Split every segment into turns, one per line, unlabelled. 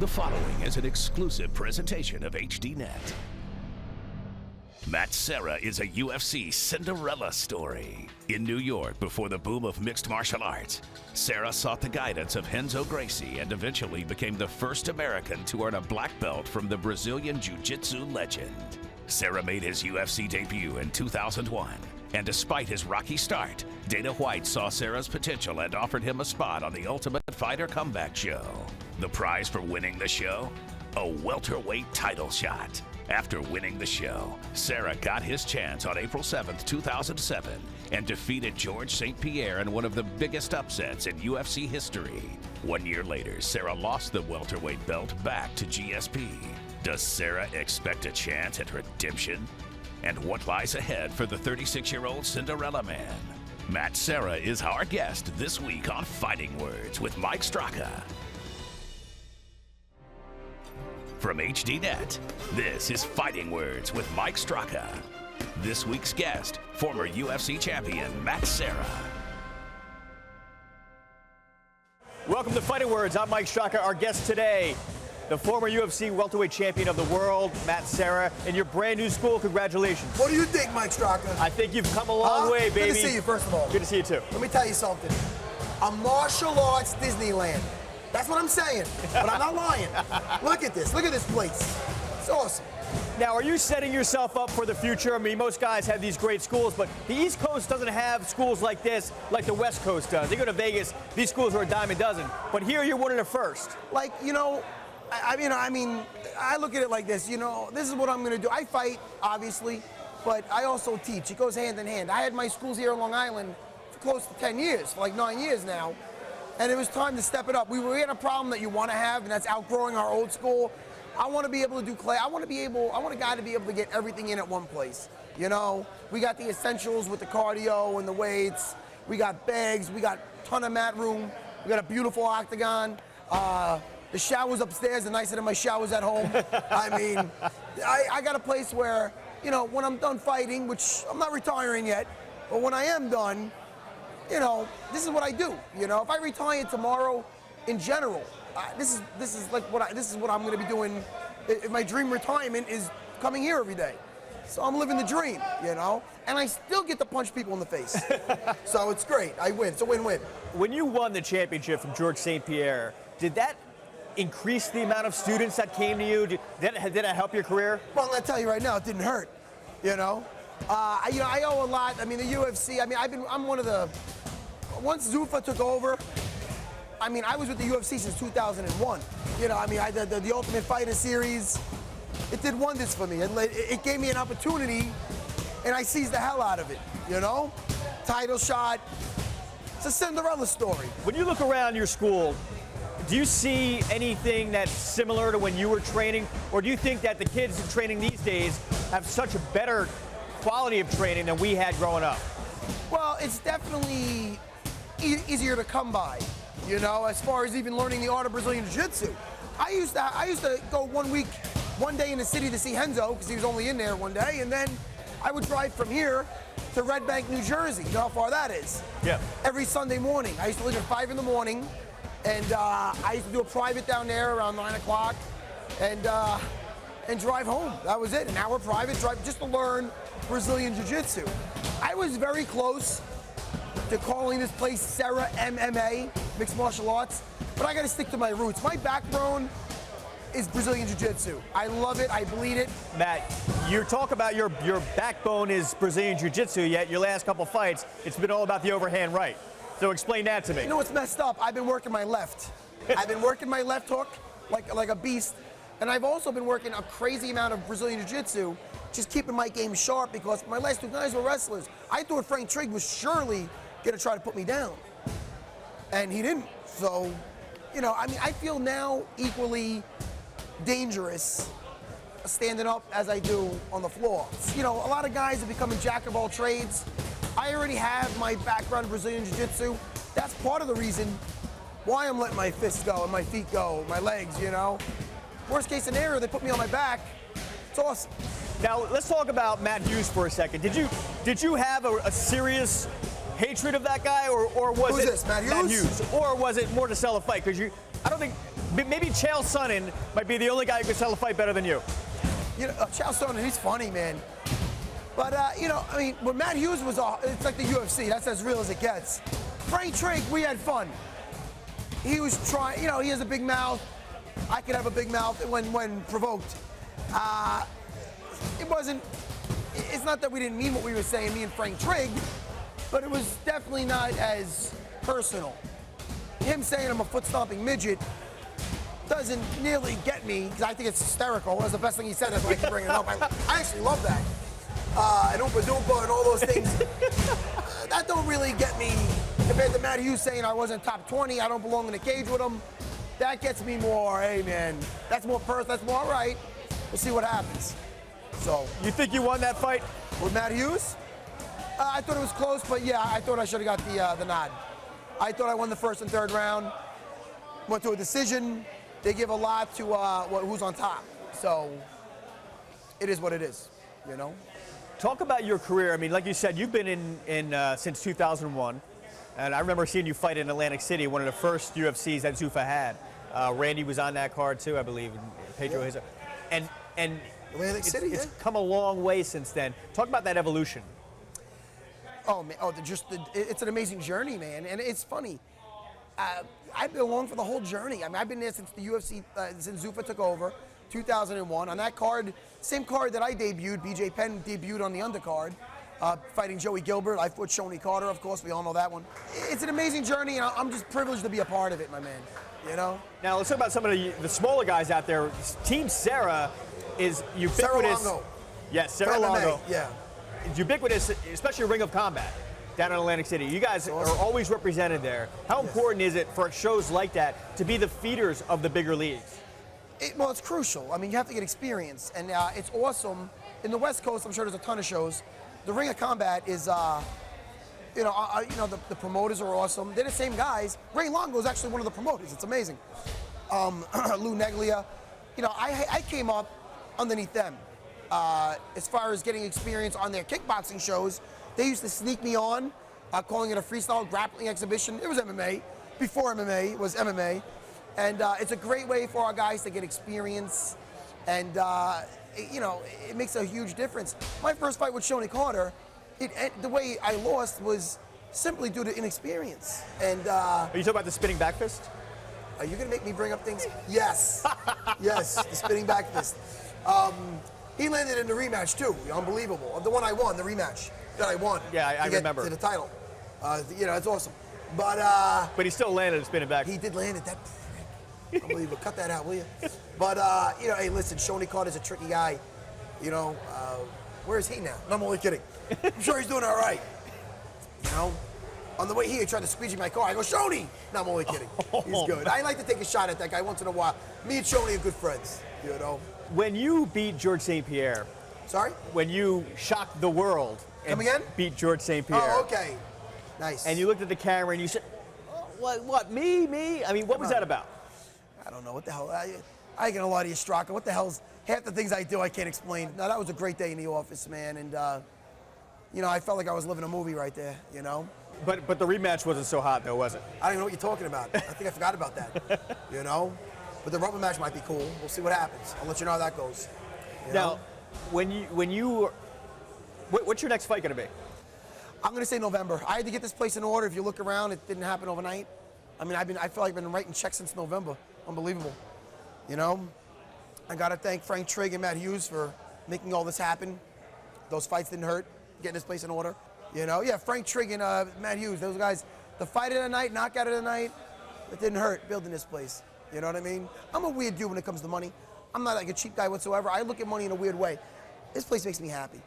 The following is an exclusive presentation of HDNet. Matt Serra is a UFC Cinderella story. In New York, before the boom of mixed martial arts, Serra sought the guidance of Renzo Gracie and eventually became the first American to earn a black belt from the Brazilian Jiu-Jitsu legend. Serra made his UFC debut in 2001, and despite his rocky start, Dana White saw Serra's potential and offered him a spot on the Ultimate Fighter Comeback Show. The prize for winning the show? A welterweight title shot. After winning the show, Serra got his chance on April 7th, 2007, and defeated George St. Pierre in one of the biggest upsets in UFC history. 1 year later, Serra lost the welterweight belt back to GSP. Does Serra expect a chance at redemption? And what lies ahead for the 36-year-old Cinderella man? Matt Serra is our guest this week on Fighting Words with Mike Straka. From HDNet, this is Fighting Words with Mike Straka. This week's guest, former UFC champion Matt Serra.
Welcome to Fighting Words. I'm Mike Straka. Our guest today, the former UFC welterweight champion of the world, Matt Serra, in your brand new school. Congratulations.
What do you think, Mike Straka?
I think you've come a long way, baby.
Good to see you, first of all.
Good to see you, too.
Let me tell you something. A martial arts Disneyland. That's what I'm saying, but I'm not lying. Look at this place. It's awesome.
Now, are you setting yourself up for the future? I mean, most guys have these great schools, but the East Coast doesn't have schools like this, like the West Coast does. They go to Vegas, these schools are a dime a dozen, but here you're one of the first.
Like, you know, I mean, I look at it like this, you know, this is what I'm gonna do. I fight, obviously, but I also teach. It goes hand in hand. I had my schools here in Long Island for close to 10 years, for like 9 years now. And it was time to step it up. We had a problem that you want to have, and that's outgrowing our old school. I want to be able to do clay. I want a guy to be able to get everything in at one place. You know, we got the essentials with the cardio and the weights. We got bags. We got a ton of mat room. We got a beautiful octagon. The showers upstairs are nicer than my showers at home. I mean, I got a place where, you know, when I'm done fighting, which I'm not retiring yet, but when I am done, you know, this is what I do. You know, if I retire tomorrow, in general, this is what I'm going to be doing. My dream retirement is coming here every day. So I'm living the dream, you know, and I still get to punch people in the face. So it's great. I win. It's a win-win.
When you won the championship from George St. Pierre, did that increase the amount of students that came to you? Did that help your career?
Well, I'm going to tell you right now, it didn't hurt. You know, I owe a lot. I mean, the UFC. I mean, I'm one of the. Once Zuffa took over, I mean, I was with the UFC since 2001. You know, I mean, the Ultimate Fighter series, it did wonders for me. It gave me an opportunity, and I seized the hell out of it, you know? Title shot. It's a Cinderella story.
When you look around your school, do you see anything that's similar to when you were training? Or do you think that the kids in training these days have such a better quality of training than we had growing up?
Well, it's definitely easier to come by, you know, as far as even learning the art of Brazilian Jiu-Jitsu. I used to go 1 week, 1 day in the city to see Renzo, because he was only in there one day, and then I would drive from here to Red Bank, New Jersey. You know how far that is? Yeah. Every Sunday morning. I used to leave at 5 in the morning, and I used to do a private down there around 9 o'clock, and drive home. That was it. An hour private drive just to learn Brazilian Jiu-Jitsu. I was very close to calling this place Serra MMA, mixed martial arts, but I got to stick to my roots. My backbone is Brazilian Jiu-Jitsu. I love it. I bleed it.
Matt, you talk about your backbone is Brazilian Jiu-Jitsu, yet your last couple fights, it's been all about the overhand right. So explain that to me.
You know what's messed up? I've been working my left. I've been working my left hook like a beast, and I've also been working a crazy amount of Brazilian Jiu-Jitsu, just keeping my game sharp, because my last two guys were wrestlers. I thought Frank Trigg was surely going to try to put me down, and he didn't. So, you know, I mean, I feel now equally dangerous standing up as I do on the floor. You know, a lot of guys are becoming jack of all trades. I already have my background in Brazilian Jiu-Jitsu. That's part of the reason why I'm letting my fists go and my feet go, my legs, you know. Worst case scenario, they put me on my back. It's awesome.
Now, let's talk about Matt Hughes for a second. Did you have a serious hatred of that guy, or was
Who's
it
this, Matt Hughes?
or was it more to sell a fight? Because I don't think maybe Chael Sonnen might be the only guy who could sell a fight better than you.
You know, Chael Sonnen, he's funny, man. But you know, I mean, when Matt Hughes was it's like the UFC. That's as real as it gets. Frank Trigg, we had fun. He was trying, you know, he has a big mouth. I could have a big mouth when provoked. It's not that we didn't mean what we were saying, me and Frank Trigg, but it was definitely not as personal. Him saying I'm a foot-stomping midget doesn't nearly get me, because I think it's hysterical. That's the best thing he said, that's why I keep bringing it up. I actually love that. And Oompa Doompa and all those things. That don't really get me compared to Matt Hughes saying I wasn't top 20, I don't belong in the cage with him. That gets me more, hey man, that's more that's more all right. We'll see what happens. So.
You think you won that fight?
With Matt Hughes? I thought it was close, but yeah, I thought I should have got the nod. I thought I won the first and third round. Went to a decision. They give a lot to who's on top. So it is what it is, you know?
Talk about your career. I mean, like you said, you've been in since 2001. And I remember seeing you fight in Atlantic City, one of the first UFCs that Zuffa had. Randy was on that card too, I believe, and Pedro Hizzo. And
Atlantic City,
it's come a long way since then. Talk about that evolution.
Oh man, it's an amazing journey, man. And it's funny. I've been along for the whole journey. I mean, I've been there since the UFC, since Zuffa took over, 2001. On that card, same card that I debuted, BJ Penn debuted on the undercard. Fighting Joey Gilbert. I fought Shoney Carter, of course. We all know that one. It's an amazing journey, and I'm just privileged to be a part of it, my man. You know?
Now, let's talk about some of the smaller guys out there. Team Serra is ubiquitous.
Serra Longo.
Yes, Serra Longo.
Yeah.
It's ubiquitous, especially Ring of Combat down in Atlantic City. You guys are always represented there. How important is it for shows like that to be the feeders of the bigger leagues?
Well, it's crucial. I mean, you have to get experience, and it's awesome. In the West Coast, I'm sure there's a ton of shows. The Ring of Combat is, the promoters are awesome. They're the same guys. Ray Longo is actually one of the promoters. It's amazing. Lou Neglia. You know, I came up underneath them. As far as getting experience on their kickboxing shows, they used to sneak me on, calling it a freestyle grappling exhibition. It was MMA. Before MMA was MMA. And it's a great way for our guys to get experience. And, it makes a huge difference. My first fight with Shoney Carter, the way I lost was simply due to inexperience. And
are you talking about the spinning back fist?
Are you gonna make me bring up things? Yes, yes, the spinning back fist. He landed in the rematch too. Unbelievable. The one I won, the rematch that I won.
Yeah, I remember.
To the title. It's awesome. But
he still landed a spinning back.
He did land it. That prick. Unbelievable. Cut that out, will you? But hey, listen, Shoney Carter's a tricky guy. Where is he now? No, I'm only kidding. I'm sure he's doing all right. You know, on the way here, he tried to squeegee my car. I go, Shoney! No, I'm only kidding. He's good. I like to take a shot at that guy once in a while. Me and Shoney are good friends, you know.
When you beat George St. Pierre.
Sorry?
When you shocked the world.
Come again?
Beat George St. Pierre.
Oh, okay. Nice.
And you looked at the camera and you said, what, me? I mean, what was that about?
I don't know. What the hell? I ain't gonna lie to you, Straka. What the hell's half the things I do I can't explain. No, that was a great day in the office, man. And, I felt like I was living a movie right there, you know?
But the rematch wasn't so hot, though, was it?
I don't even know what you're talking about. I think I forgot about that, you know? But the rubber match might be cool. We'll see what happens. I'll let you know how that goes.
Now, what's your next fight gonna be?
I'm gonna say November. I had to get this place in order. If you look around, it didn't happen overnight. I mean, I feel like I've been writing checks since November. Unbelievable. You know? I gotta thank Frank Trigg and Matt Hughes for making all this happen. Those fights didn't hurt, getting this place in order. You know? Yeah, Frank Trigg and Matt Hughes, those guys, the fight of the night, knockout of the night, it didn't hurt building this place. You know what I mean? I'm a weird dude when it comes to money. I'm not like a cheap guy whatsoever. I look at money in a weird way. This place makes me happy.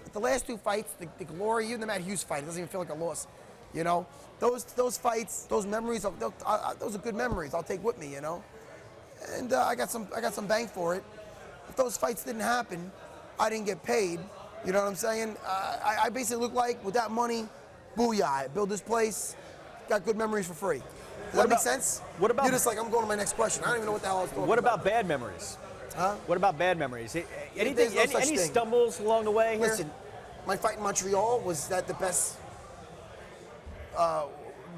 But the last two fights, the glory, even the Matt Hughes fight, it doesn't even feel like a loss. You know? Those fights, those memories, those are good memories I'll take with me, you know? And I got some bang for it. If those fights didn't happen, I didn't get paid. You know what I'm saying? I basically look like, with that money, booyah, I build this place, got good memories for free. Does that make sense?
What about?
You're just like, I'm going to my next question. I don't even know what the hell I was talking about.
What about bad memories?
Huh?
What about bad memories? Anything?
No such
any
thing.
stumbles along the way here?
Listen, my fight in Montreal, was that the best?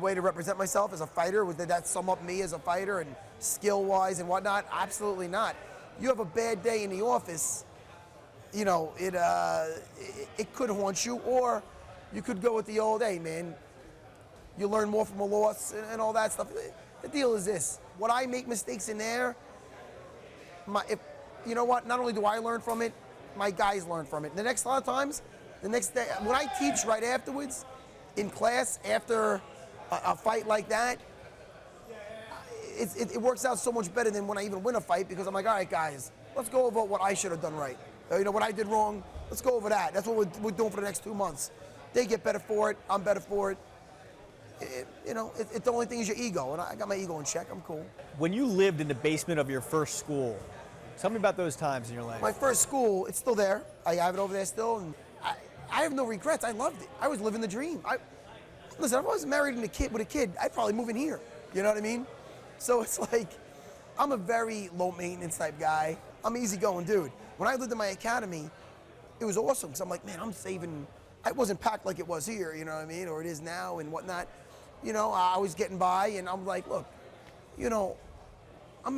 way to represent myself as a fighter. Did that sum up me as a fighter and skill-wise and whatnot? Absolutely not. You have a bad day in the office, you know, it could haunt you, or you could go with the old, hey, man, you learn more from a loss and all that stuff. The deal is this: when I make mistakes in there, you know what? Not only do I learn from it, my guys learn from it. The next lot of times, the next day, when I teach right afterwards, in class, after a fight like that, it works out so much better than when I even win a fight, because I'm like, all right, guys, let's go over what I should have done right. You know, what I did wrong, let's go over that. That's what we're doing for the next 2 months. They get better for it, I'm better for it. You know, the only thing is your ego, and I got my ego in check. I'm cool.
When you lived in the basement of your first school, tell me about those times in your life.
My first school, it's still there. I have it over there still, and I have no regrets. I loved it. I was living the dream. Listen, if I was married with a kid, I'd probably move in here. You know what I mean? So it's like, I'm a very low maintenance type guy. I'm an easygoing dude. When I lived in my academy, it was awesome, because I'm like, man, I'm saving. I wasn't packed like it was here, you know what I mean, or it is now and whatnot. You know, I was getting by, and I'm like, look, you know, I'm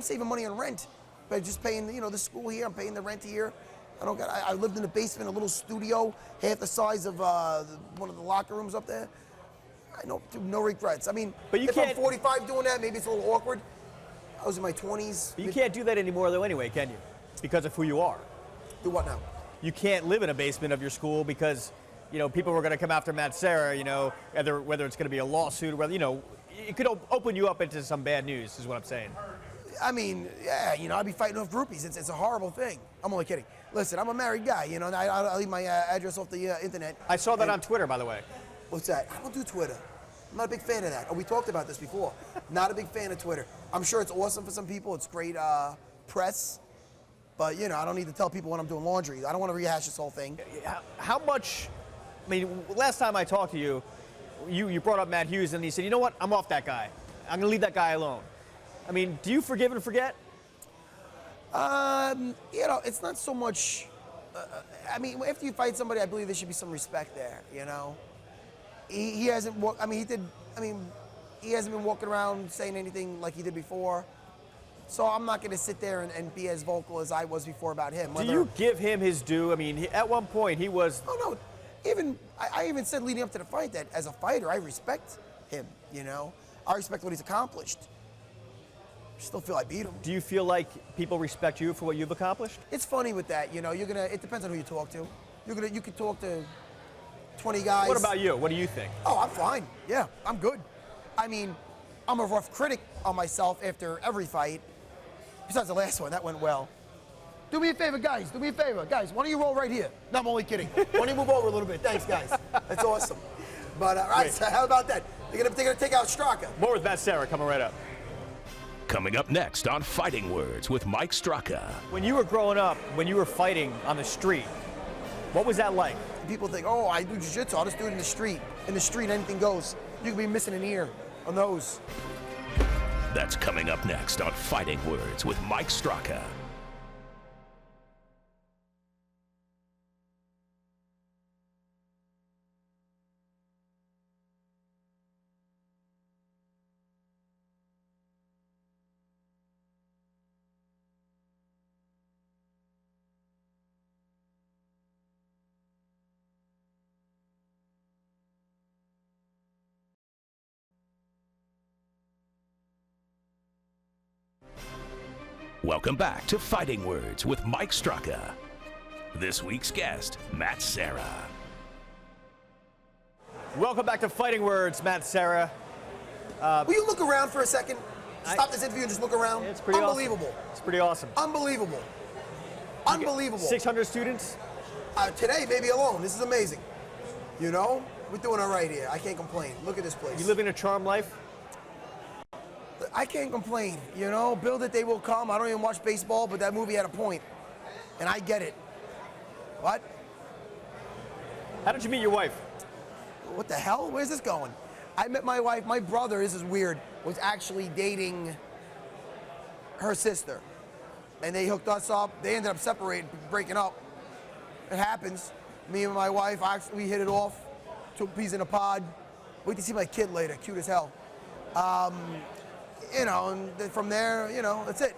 saving money on rent by just paying, you know, the school here. I'm paying the rent here. I lived in the basement, a little studio, half the size of one of the locker rooms up there. I know, no regrets. I mean,
but you
if
can't,
I'm 45 doing that, maybe it's a little awkward. I was in my 20s.
But you can't do that anymore, though, anyway, can you? Because of who you are.
Do what now?
You can't live in a basement of your school because, you know, people were going to come after Matt Serra, you know, whether it's going to be a lawsuit or whether, you know, it could open you up into some bad news, is what I'm saying.
I mean, yeah, you know, I'd be fighting off groupies. It's a horrible thing. I'm only kidding. Listen, I'm a married guy, you know, and I'll leave my address off the internet.
I saw that on Twitter, by the way.
What's that? I don't do Twitter. I'm not a big fan of that. Oh, we talked about this before. Not a big fan of Twitter. I'm sure it's awesome for some people. It's great press. But, you know, I don't need to tell people when I'm doing laundry. I don't want to rehash this whole thing.
How much, I mean, last time I talked to you, you brought up Matt Hughes, and you said, you know what, I'm off that guy. I'm going to leave that guy alone. I mean, do you forgive and forget?
You know, it's not so much, I mean, after you fight somebody, I believe there should be some respect there, you know? He hasn't, he hasn't been walking around saying anything like he did before. So I'm not going to sit there and be as vocal as I was before about him.
Do you give him his due? I mean, at one point he was...
Oh, no. I even said leading up to the fight that as a fighter, I respect him, you know? I respect what he's accomplished. Still feel I beat him.
Do you feel like people respect you for what you've accomplished?
It's funny with that, you know. It depends on who you talk to. You could talk to 20 guys.
What about you? What do you think?
Oh, I'm fine. Yeah, I'm good. I mean, I'm a rough critic on myself after every fight. Besides the last one, that went well. Do me a favor, guys. Do me a favor. Guys, why don't you roll right here? No, I'm only kidding. Why don't you move over a little bit? Thanks, guys. That's awesome. But, all right, so how about that? They're gonna take out Straka.
More with Matt Serra coming right up.
Coming up next on Fighting Words with Mike Straka.
When you were growing up, when you were fighting on the street, what was that like?
People think, oh, I do jiu-jitsu, I'll just do it in the street. In the street, anything goes. You could be missing an ear, a nose.
That's coming up next on Fighting Words with Mike Straka. Welcome back to Fighting Words with Mike Straka. This week's guest, Matt Serra.
Welcome back to Fighting Words, Matt Serra.
Will you look around for a second? Stop this interview and just look around.
It's pretty
unbelievable.
Awesome. It's pretty awesome.
Unbelievable. Unbelievable.
600 students?
Today, maybe alone. This is amazing. You know, we're doing all right here. I can't complain. Look at this place.
You living a charmed life?
I can't complain, you know, build it, they will come. I don't even watch baseball, but that movie had a point, and I get it. What?
How did you meet your wife?
What the hell? Where's this going? I met my wife, my brother, this is weird, was actually dating her sister, and they hooked us up. They ended up separating, breaking up. It happens. Me and my wife, actually, we hit it off. two peas in a pod. Wait to see my kid later, cute as hell. You know, and then from there, you know, that's it.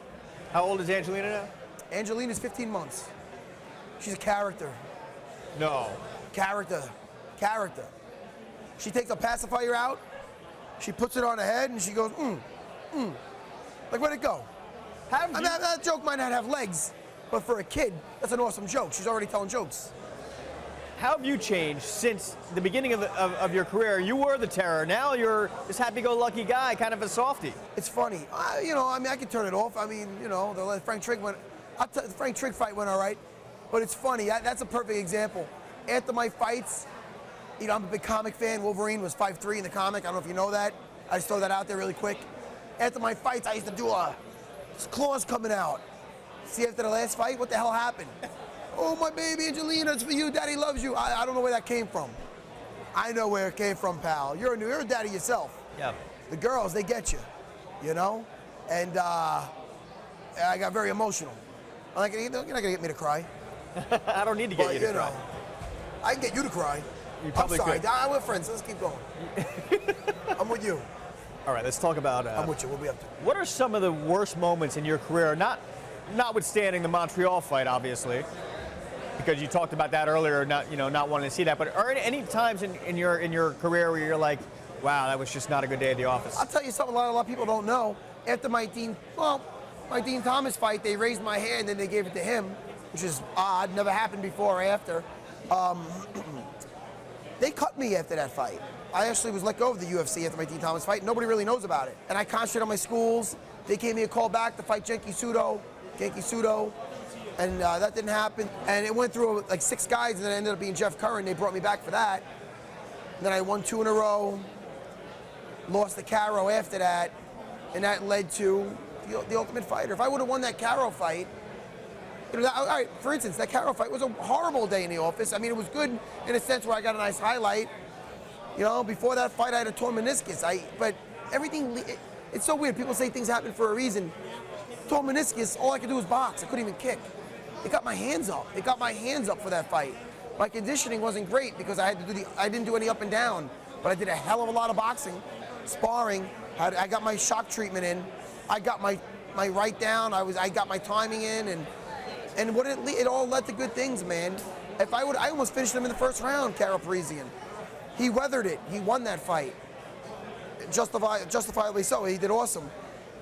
How old is Angelina now?
Angelina's 15 months. She's a character.
No.
Character. She takes a pacifier out, she puts it on her head, and she goes, Like, where'd it go? I mean, that joke might not have legs, but for a kid, that's an awesome joke. She's already telling jokes.
How have you changed since the beginning of your career? You were the terror. Now you're this happy-go-lucky guy, kind of a softie.
It's funny. You know, I mean, I can turn it off. I mean, you know, the Frank Trigg fight went all right, but it's funny. That's a perfect example. After my fights, you know, I'm a big comic fan. Wolverine was 5'3" in the comic. I don't know if you know that. I just throw that out there really quick. After my fights, I used to do claws coming out. See, after the last fight, what the hell happened? Oh, my baby Angelina, it's for you. Daddy loves you. I don't know where that came from. I know where it came from, pal. You're a daddy yourself.
Yeah.
The girls, they get you, you know? And I got very emotional. You're not going to get me to cry.
I don't need to get you to cry.
I can get you to cry.
You probably
I'm sorry.
could.
We're friends. Let's keep going. I'm with you.
All right, let's talk about.
I'm with you. We'll be up to.
What are some of the worst moments in your career? Notwithstanding the Montreal fight, obviously, because you talked about that earlier. Not wanting to see that. But are any times in your career where you're like, wow, that was just not a good day at the office?
I'll tell you something. A lot of people don't know. After my Dean Thomas fight, they raised my hand and they gave it to him, which is odd. Never happened before or after. They cut me after that fight. I actually was let go of the UFC after my Dean Thomas fight. Nobody really knows about it. And I concentrated on my schools. They gave me a call back to fight Genki Sudo, and that didn't happen. And it went through like 6 guys, and then it ended up being Jeff Curran. They brought me back for that. And then I won 2 in a row, lost the Caro after that, and that led to the Ultimate Fighter. If I would have won that Caro fight, you know, all right, for instance, that Caro fight was a horrible day in the office. I mean, it was good in a sense where I got a nice highlight. You know, before that fight, I had a torn meniscus. But everything, it's so weird. People say things happen for a reason. Torn meniscus, all I could do was box. I couldn't even kick. It got my hands up. It got my hands up for that fight. My conditioning wasn't great because I didn't do any up and down, but I did a hell of a lot of boxing, sparring. I got my shock treatment in. I got my right down. I got my timing in, and what it all led to good things, man. I almost finished him in the first round, Caro Parisian. He weathered it. He won that fight. Justifiably so. He did awesome.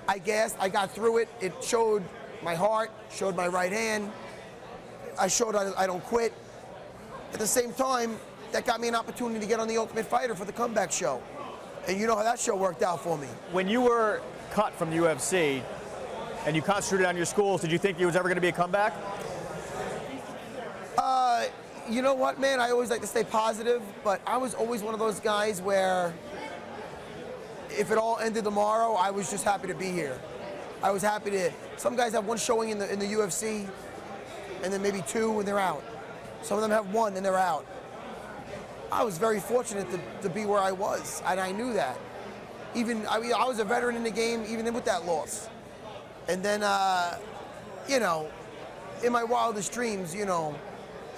I gassed. I got through it. It showed my heart, showed my right hand. I showed I don't quit. At the same time, that got me an opportunity to get on the Ultimate Fighter for the comeback show. And you know how that show worked out for me.
When you were cut from the UFC and you concentrated on your schools, did you think there was ever going to be a comeback?
You know what, man? I always like to stay positive, but I was always one of those guys where if it all ended tomorrow, I was just happy to be here. I was happy to. Some guys have one showing in the UFC, and then maybe 2 and they're out. Some of them have 1 and they're out. I was very fortunate to be where I was, and I knew that. I was a veteran in the game, even with that loss. And then, you know, in my wildest dreams, you know,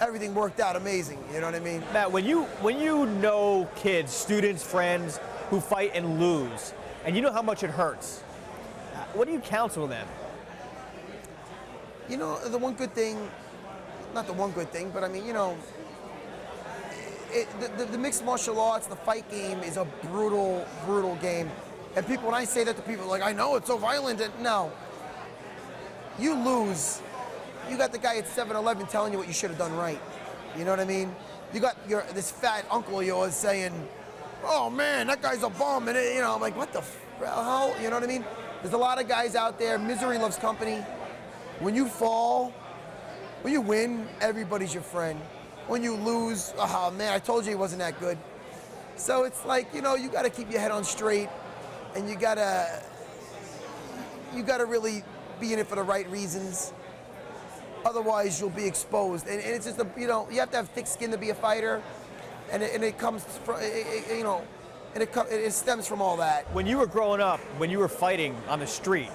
everything worked out amazing. You know what I mean?
Matt, when you know kids, students, friends who fight and lose, and you know how much it hurts, what do you counsel them?
You know, the one good thing, not the one good thing, but I mean, you know, the mixed martial arts, the fight game is a brutal, brutal game. And people, when I say that to people, like, I know it's so violent. And no, you lose. You got the guy at 7-Eleven telling you what you should have done right. You know what I mean? You got this fat uncle of yours saying, oh man, that guy's a bum. And you know, I'm like, what the hell? You know what I mean? There's a lot of guys out there. Misery loves company. When you fall, when you win, everybody's your friend. When you lose, oh man, I told you he wasn't that good. So it's like, you know, you got to keep your head on straight, and you gotta really be in it for the right reasons. Otherwise, you'll be exposed. And it's just, you know, you have to have thick skin to be a fighter, and it comes from, you know, and it stems from all that.
When you were growing up, when you were fighting on the street,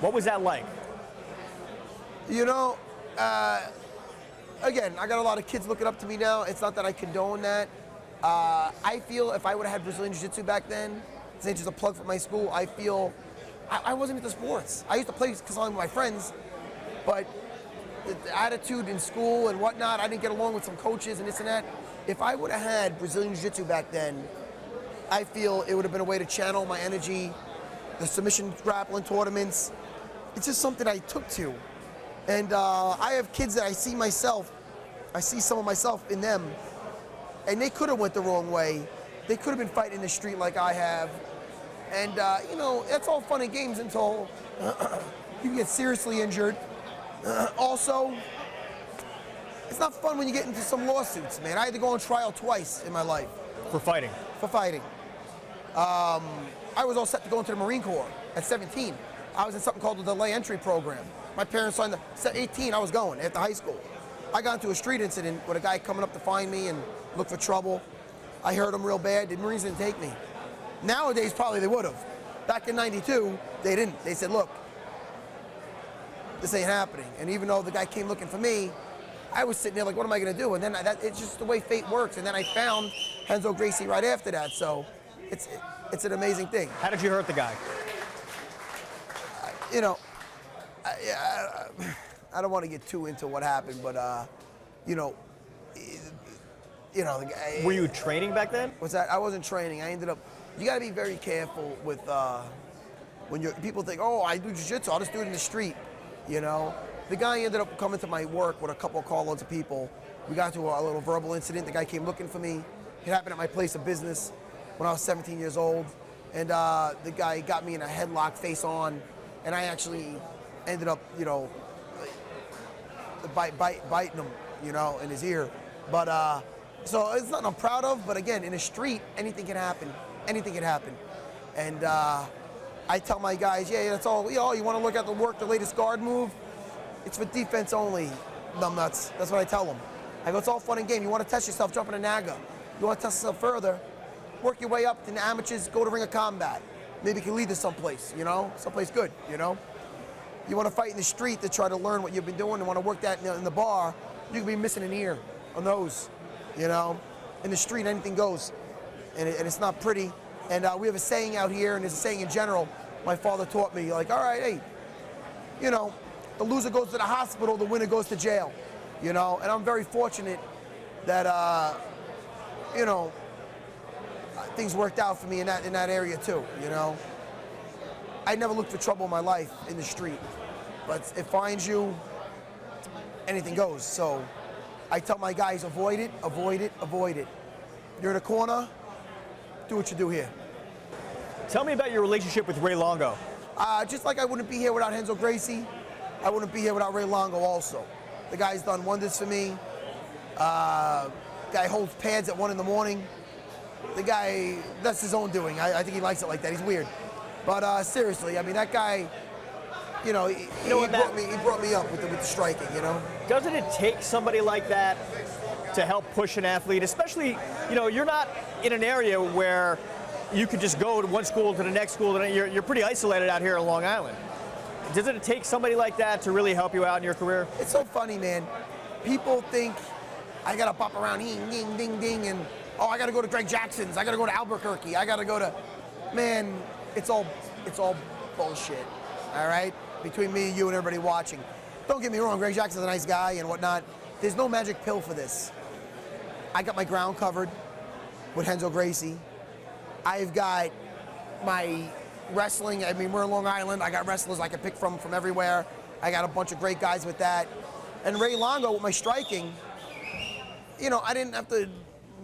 what was that like?
You know, again, I got a lot of kids looking up to me now. It's not that I condone that, I feel if I would have had Brazilian Jiu-Jitsu back then, say just a plug for my school, I feel I wasn't into sports. I used to play because I'm with my friends, but the attitude in school and whatnot, I didn't get along with some coaches and this and that. If I would have had Brazilian Jiu-Jitsu back then, I feel it would have been a way to channel my energy, the submission grappling tournaments. It's just something I took to. And I have kids that I see some of myself in them, and they could have went the wrong way. They could have been fighting in the street like I have. And, you know, that's all fun and games until you get seriously injured. Also, it's not fun when you get into some lawsuits, man. I had to go on trial twice in my life.
For fighting?
For fighting. I was all set to go into the Marine Corps at 17. I was in something called the delay entry program. My parents signed at 18, I was going after high school. I got into a street incident with a guy coming up to find me and look for trouble. I hurt him real bad. The Marines didn't take me. Nowadays, probably they would have. Back in '92, they didn't. They said, look, this ain't happening. And even though the guy came looking for me, I was sitting there like, what am I going to do? And then it's just the way fate works. And then I found Renzo Gracie right after that. So it's an amazing thing.
How did you hurt the guy?
You know, I don't want to get too into what happened, but you know, the guy.
Were you training back then?
What's that? I wasn't training. I ended up. You got to be very careful with when people think, oh, I do jiu-jitsu, I'll just do it in the street. You know, the guy ended up coming to my work with a couple of carloads of people. We got into a little verbal incident. The guy came looking for me. It happened at my place of business when I was 17 years old, and the guy got me in a headlock face on, and I actually ended up, you know, biting him, you know, in his ear. But so it's nothing I'm proud of. But again, in the street, anything can happen. Anything can happen. And I tell my guys, yeah, that's all. You want to look at the latest guard move? It's for defense only, numbnuts. That's what I tell them. I go, it's all fun and game. You want to test yourself, jump in a naga. You want to test yourself further, work your way up to the amateurs, go to Ring of Combat. Maybe you can lead to someplace, you know, someplace good, you know. You want to fight in the street to try to learn what you've been doing and want to work that in the bar, you can be missing an ear, a nose, you know. In the street, anything goes, and it's not pretty. And we have a saying out here, and there's a saying in general. My father taught me, like, all right, hey, you know, the loser goes to the hospital, the winner goes to jail, you know. And I'm very fortunate that, you know, things worked out for me in that area too, you know. I never looked for trouble in my life in the street, but it finds you, anything goes. So I tell my guys, avoid it, avoid it, avoid it. You're in a corner, do what you do here.
Tell me about your relationship with Ray Longo.
Just like I wouldn't be here without Renzo Gracie, I wouldn't be here without Ray Longo also. The guy's done wonders for me. Guy holds pads at 1 in the morning. The guy, that's his own doing. I think he likes it like that. He's weird. But seriously, I mean, that guy, you know, he brought me up with the striking, you know.
Doesn't it take somebody like that to help push an athlete, especially, you know, you're not in an area where you could just go to one school to the next school. You're pretty isolated out here on Long Island. Doesn't it take somebody like that to really help you out in your career?
It's so funny, man. People think I got to pop around, ding, ding, ding, ding, and, oh, I got to go to Greg Jackson's. I got to go to Albuquerque. I got to go to, man, it's all bullshit, all right? Between me, you, and everybody watching. Don't get me wrong, Greg Jackson's a nice guy and whatnot. There's no magic pill for this. I got my ground covered with Renzo Gracie. I've got my wrestling. I mean, we're in Long Island. I got wrestlers I can pick from everywhere. I got a bunch of great guys with that. And Ray Longo with my striking, you know, I didn't have to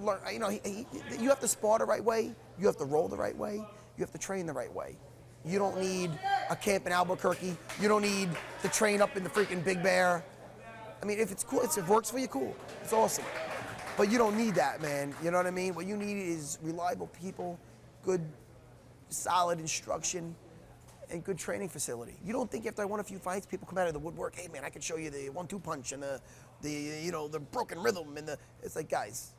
learn, you know, you have to spar the right way. You have to roll the right way. You have to train the right way. You don't need a camp in Albuquerque. You don't need to train up in the freaking Big Bear. I mean, if it's cool, if it works for you, cool. It's awesome. But you don't need that, man. You know what I mean? What you need is reliable people, good, solid instruction, and good training facility. You don't think after I won a few fights, people come out of the woodwork, hey, man, I can show you the 1-2 punch and the broken rhythm and it's like, guys,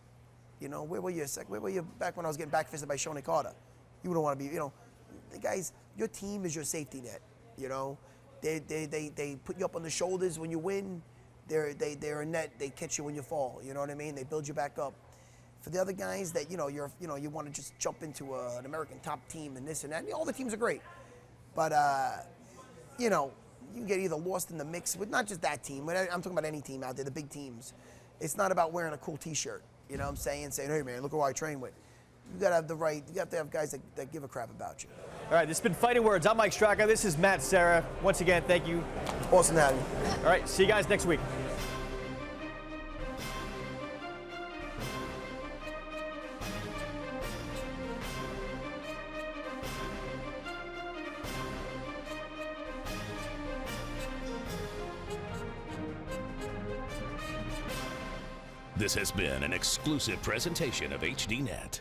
you know, where were you back when I was getting back fisted by Shoney Carter? You wouldn't want to be, you know, the guys, your team is your safety net, you know. They put you up on the shoulders when you win. They're a net. They catch you when you fall. You know what I mean? They build you back up. For the other guys that, you want to just jump into an American top team and this and that, all the teams are great. But, you get either lost in the mix with not just that team, but I'm talking about any team out there, the big teams. It's not about wearing a cool T-shirt, you know what I'm saying? Saying, hey, man, look at who I train with. You got to have you have to have guys that give a crap about you.
All right, this has been Fighting Words. I'm Mike Straka. This is Matt Serra. Once again, thank you.
Awesome to have you.
All right, see you guys next week.
This has been an exclusive presentation of HDNet.